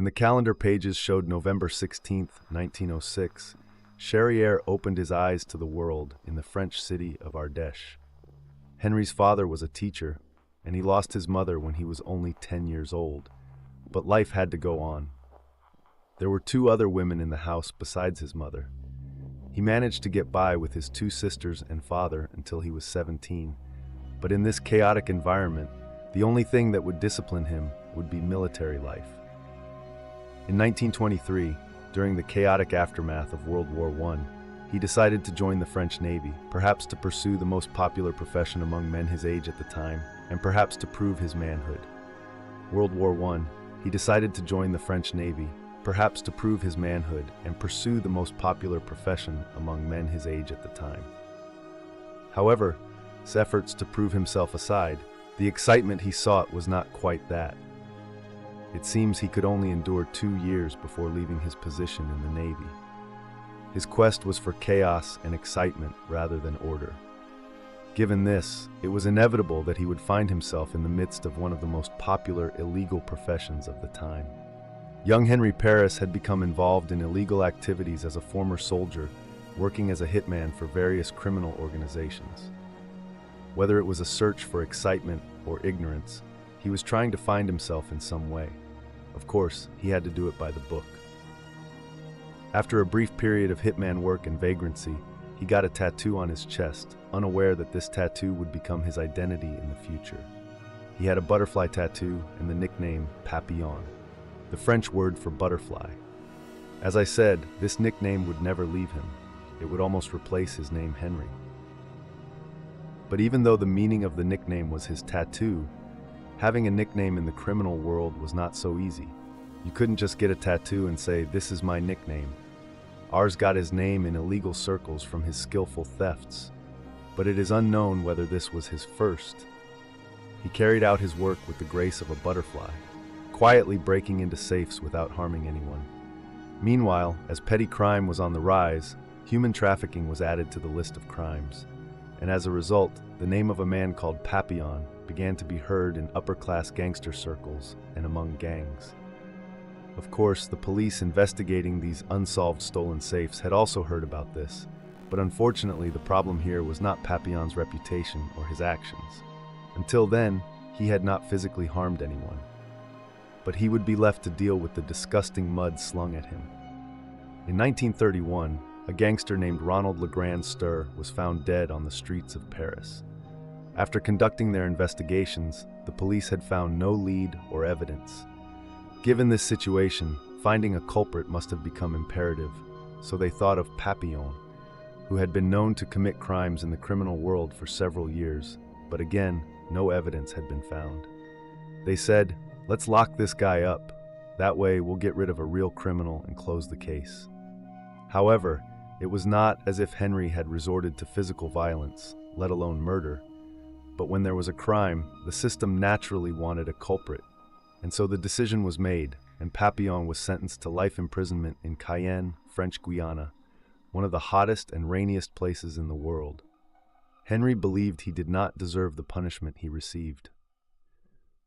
When the calendar pages showed November 16th, 1906, Charrière opened his eyes to the world in the French city of Ardèche. Henri's father was a teacher, and he lost his mother when he was only 10 years old, but life had to go on. There were 2 other women in the house besides his mother. He managed to get by with his 2 sisters and father until he was 17, but in this chaotic environment, the only thing that would discipline him would be military life. In 1923, during the chaotic aftermath of World War I, he decided to join the French Navy, perhaps to pursue the most popular profession among men his age at the time, and perhaps to prove his manhood. World War I, he decided to join the French Navy, perhaps to prove his manhood and pursue the most popular profession among men his age at the time. However, his efforts to prove himself aside, the excitement he sought was not quite that. It seems he could only endure 2 years before leaving his position in the Navy. His quest was for chaos and excitement rather than order. Given this, it was inevitable that he would find himself in the midst of one of the most popular illegal professions of the time. Young Henri Charrière had become involved in illegal activities as a former soldier, working as a hitman for various criminal organizations. Whether it was a search for excitement or ignorance, he was trying to find himself in some way. Of course, he had to do it by the book. After a brief period of hitman work and vagrancy, he got a tattoo on his chest, unaware that this tattoo would become his identity in the future. He had a butterfly tattoo and the nickname Papillon, the French word for butterfly. As I said, this nickname would never leave him. It would almost replace his name Henri. But even though the meaning of the nickname was his tattoo, having a nickname in the criminal world was not so easy. You couldn't just get a tattoo and say, "This is my nickname." Ours got his name in illegal circles from his skillful thefts, but it is unknown whether this was his first. He carried out his work with the grace of a butterfly, quietly breaking into safes without harming anyone. Meanwhile, as petty crime was on the rise, human trafficking was added to the list of crimes, and as a result, the name of a man called Papillon began to be heard in upper-class gangster circles and among gangs. Of course, the police investigating these unsolved stolen safes had also heard about this, but unfortunately the problem here was not Papillon's reputation or his actions. Until then, he had not physically harmed anyone. But he would be left to deal with the disgusting mud slung at him. In 1931, a gangster named Ronald Legrand Stur was found dead on the streets of Paris. After conducting their investigations, the police had found no lead or evidence. Given this situation, finding a culprit must have become imperative, so they thought of Papillon, who had been known to commit crimes in the criminal world for several years, but again, no evidence had been found. They said, "Let's lock this guy up. That way we'll get rid of a real criminal and close the case." However, it was not as if Henri had resorted to physical violence, let alone murder. But when there was a crime, the system naturally wanted a culprit. And so the decision was made, and Papillon was sentenced to life imprisonment in Cayenne, French Guiana, one of the hottest and rainiest places in the world. Henri believed he did not deserve the punishment he received.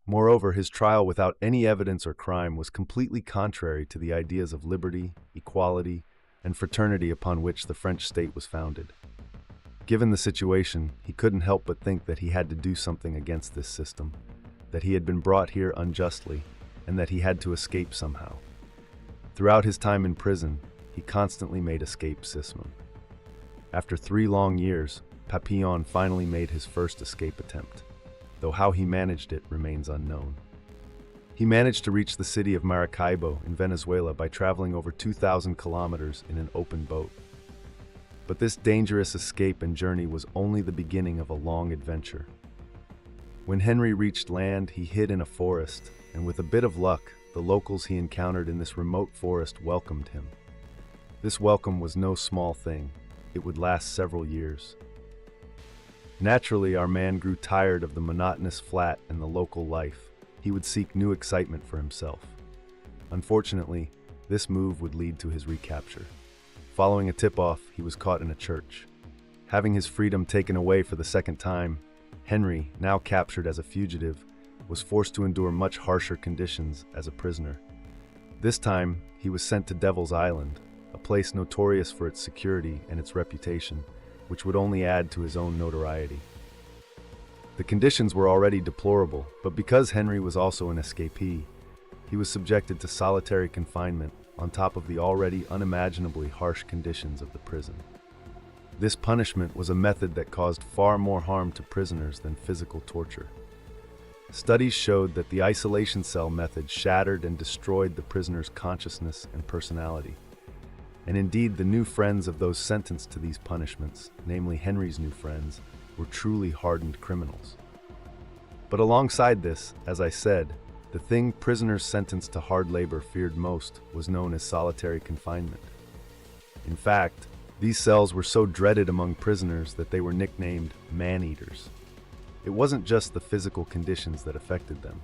Moreover, his trial without any evidence or crime was completely contrary to the ideas of liberty, equality, and fraternity upon which the French state was founded. Given the situation, he couldn't help but think that he had to do something against this system, that he had been brought here unjustly, and that he had to escape somehow. Throughout his time in prison, he constantly made escape system. After 3 long years, Papillon finally made his first escape attempt, though how he managed it remains unknown. He managed to reach the city of Maracaibo in Venezuela by traveling over 2,000 kilometers in an open boat. But this dangerous escape and journey was only the beginning of a long adventure. When Henri reached land, he hid in a forest, and with a bit of luck, the locals he encountered in this remote forest welcomed him. This welcome was no small thing. It would last several years. Naturally, our man grew tired of the monotonous flat and the local life. He would seek new excitement for himself. Unfortunately, this move would lead to his recapture. Following a tip-off, he was caught in a church. Having his freedom taken away for the second time, Henri, now captured as a fugitive, was forced to endure much harsher conditions as a prisoner. This time, he was sent to Devil's Island, a place notorious for its security and its reputation, which would only add to his own notoriety. The conditions were already deplorable, but because Henri was also an escapee, he was subjected to solitary confinement on top of the already unimaginably harsh conditions of the prison. This punishment was a method that caused far more harm to prisoners than physical torture. Studies showed that the isolation cell method shattered and destroyed the prisoner's consciousness and personality. And indeed, the new friends of those sentenced to these punishments, namely Henri's new friends, were truly hardened criminals. But alongside this, as I said, the thing prisoners sentenced to hard labor feared most was known as solitary confinement. In fact, these cells were so dreaded among prisoners that they were nicknamed man-eaters. It wasn't just the physical conditions that affected them.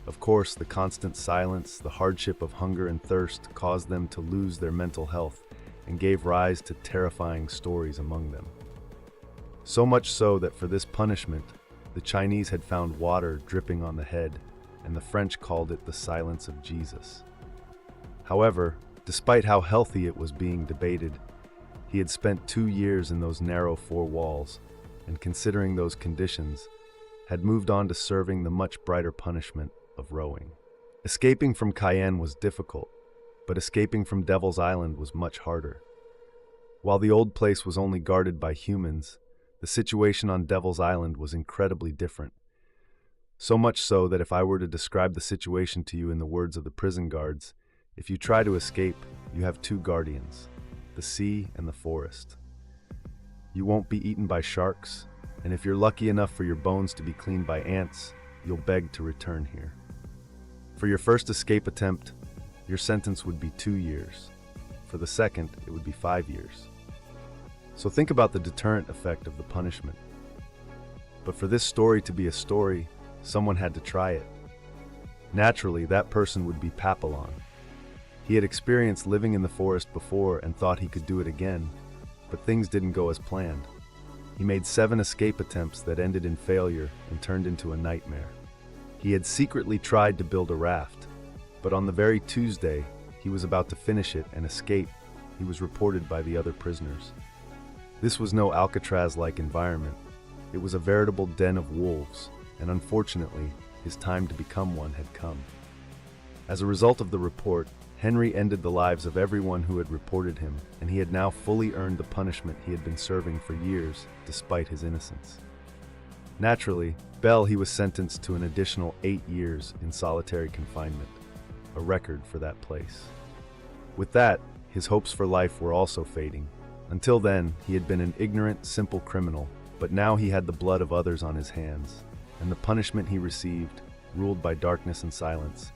Of course, the constant silence, the hardship of hunger and thirst caused them to lose their mental health and gave rise to terrifying stories among them. So much so that for this punishment, the Chinese had found water dripping on the head, and the French called it the silence of Jesus. However, despite how healthy it was being debated, he had spent 2 years in those narrow 4 walls, and considering those conditions, had moved on to serving the much brighter punishment of rowing. Escaping from Cayenne was difficult, but escaping from Devil's Island was much harder. While the old place was only guarded by humans, the situation on Devil's Island was incredibly different. So much so that if I were to describe the situation to you in the words of the prison guards, if you try to escape, you have 2 guardians, the sea and the forest. You won't be eaten by sharks, and if you're lucky enough for your bones to be cleaned by ants, you'll beg to return here. For your first escape attempt, your sentence would be 2 years. For the second, it would be 5 years. So think about the deterrent effect of the punishment. But for this story to be a story, someone had to try it. Naturally, that person would be Papillon. He had experienced living in the forest before and thought he could do it again, but things didn't go as planned. He made 7 escape attempts that ended in failure and turned into a nightmare. He had secretly tried to build a raft, but on the very Tuesday he was about to finish it and escape, he was reported by the other prisoners. This was no Alcatraz-like environment. It was a veritable den of wolves, and unfortunately, his time to become one had come. As a result of the report, Henri ended the lives of everyone who had reported him, and he had now fully earned the punishment he had been serving for years, despite his innocence. Naturally, he was sentenced to an additional 8 years in solitary confinement, a record for that place. With that, his hopes for life were also fading. Until then, he had been an ignorant, simple criminal, but now he had the blood of others on his hands, and the punishment he received, ruled by darkness and silence,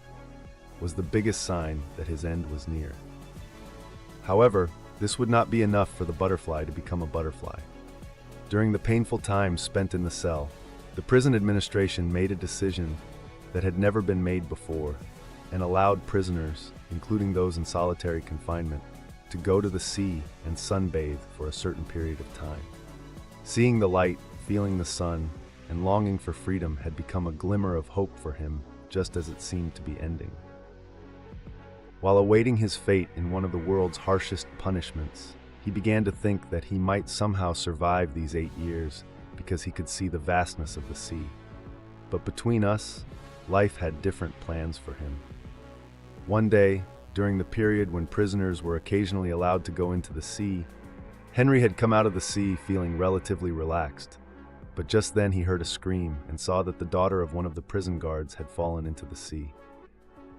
was the biggest sign that his end was near. However, this would not be enough for the butterfly to become a butterfly. During the painful time spent in the cell, the prison administration made a decision that had never been made before and allowed prisoners, including those in solitary confinement, to go to the sea and sunbathe for a certain period of time. Seeing the light, feeling the sun, and longing for freedom had become a glimmer of hope for him, just as it seemed to be ending. While awaiting his fate in one of the world's harshest punishments, he began to think that he might somehow survive these 8 years because he could see the vastness of the sea. But between us, life had different plans for him. One day, during the period when prisoners were occasionally allowed to go into the sea, Henri had come out of the sea feeling relatively relaxed. But just then he heard a scream and saw that the daughter of one of the prison guards had fallen into the sea.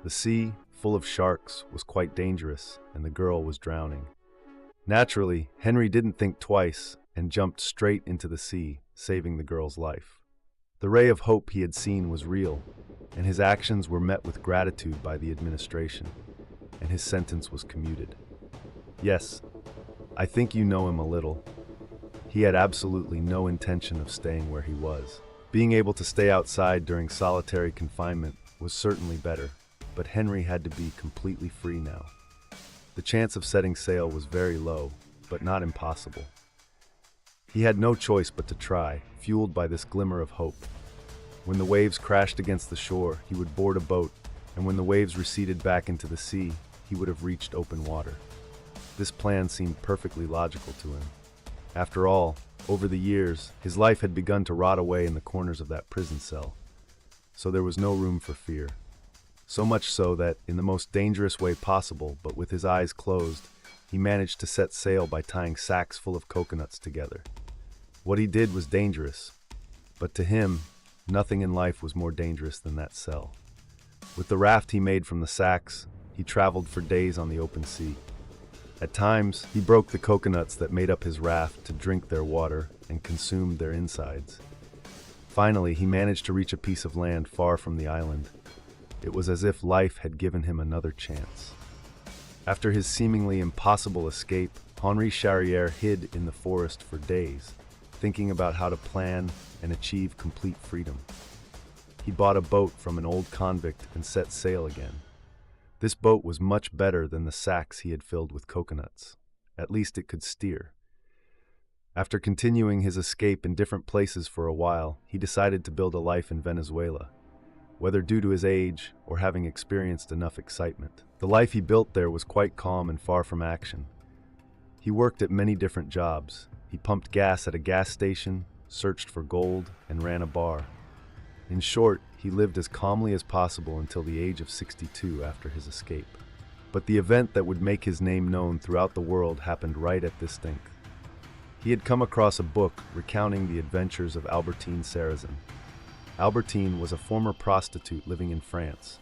The sea, full of sharks, was quite dangerous, and the girl was drowning. Naturally, Henri didn't think twice and jumped straight into the sea, saving the girl's life. The ray of hope he had seen was real, and his actions were met with gratitude by the administration, and his sentence was commuted. Yes, I think you know him a little. He had absolutely no intention of staying where he was. Being able to stay outside during solitary confinement was certainly better, but Henri had to be completely free now. The chance of setting sail was very low, but not impossible. He had no choice but to try, fueled by this glimmer of hope. When the waves crashed against the shore, he would board a boat and when the waves receded back into the sea, he would have reached open water. This plan seemed perfectly logical to him. After all, over the years, his life had begun to rot away in the corners of that prison cell, so there was no room for fear. So much so that, in the most dangerous way possible, but with his eyes closed, he managed to set sail by tying sacks full of coconuts together. What he did was dangerous, but to him, nothing in life was more dangerous than that cell. With the raft he made from the sacks, he traveled for days on the open sea. At times, he broke the coconuts that made up his raft to drink their water and consumed their insides. Finally, he managed to reach a piece of land far from the island. It was as if life had given him another chance. After his seemingly impossible escape, Henri Charrière hid in the forest for days, thinking about how to plan and achieve complete freedom. He bought a boat from an old convict and set sail again. This boat was much better than the sacks he had filled with coconuts. At least it could steer. After continuing his escape in different places for a while, he decided to build a life in Venezuela, whether due to his age or having experienced enough excitement. The life he built there was quite calm and far from action. He worked at many different jobs. He pumped gas at a gas station, searched for gold, and ran a bar. In short, he lived as calmly as possible until the age of 62 after his escape. But the event that would make his name known throughout the world happened right at this length. He had come across a book recounting the adventures of Albertine Sarrazin. Albertine was a former prostitute living in France,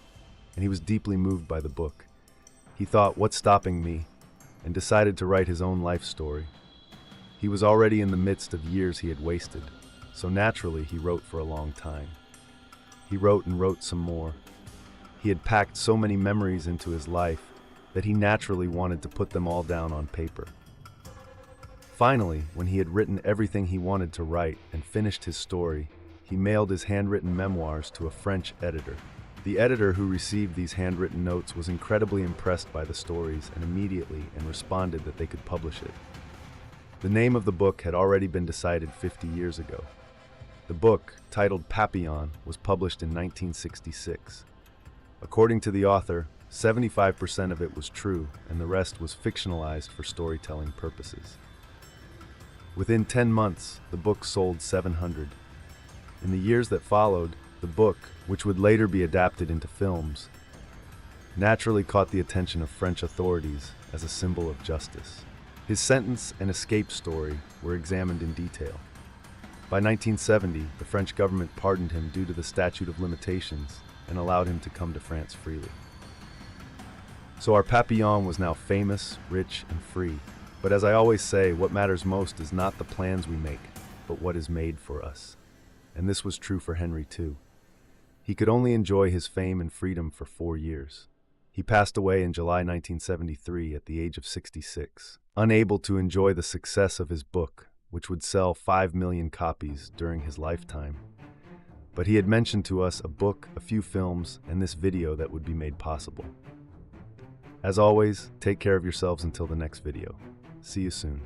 and he was deeply moved by the book. He thought, "What's stopping me?" and decided to write his own life story. He was already in the midst of years he had wasted, so naturally he wrote for a long time. He wrote and wrote some more. He had packed so many memories into his life that he naturally wanted to put them all down on paper. Finally, when he had written everything he wanted to write and finished his story, he mailed his handwritten memoirs to a French editor. The editor who received these handwritten notes was incredibly impressed by the stories and immediately responded that they could publish it. The name of the book had already been decided 50 years ago. The book, titled Papillon, was published in 1966. According to the author, 75% of it was true, and the rest was fictionalized for storytelling purposes. Within 10 months, the book sold 700. In the years that followed, the book, which would later be adapted into films, naturally caught the attention of French authorities as a symbol of justice. His sentence and escape story were examined in detail. By 1970, the French government pardoned him due to the statute of limitations and allowed him to come to France freely. So our Papillon was now famous, rich, and free. But as I always say, what matters most is not the plans we make, but what is made for us. And this was true for Henri too. He could only enjoy his fame and freedom for 4 years. He passed away in July 1973 at the age of 66, unable to enjoy the success of his book, which would sell 5 million copies during his lifetime. But he had mentioned to us a book, a few films, and this video that would be made possible. As always, take care of yourselves until the next video. See you soon.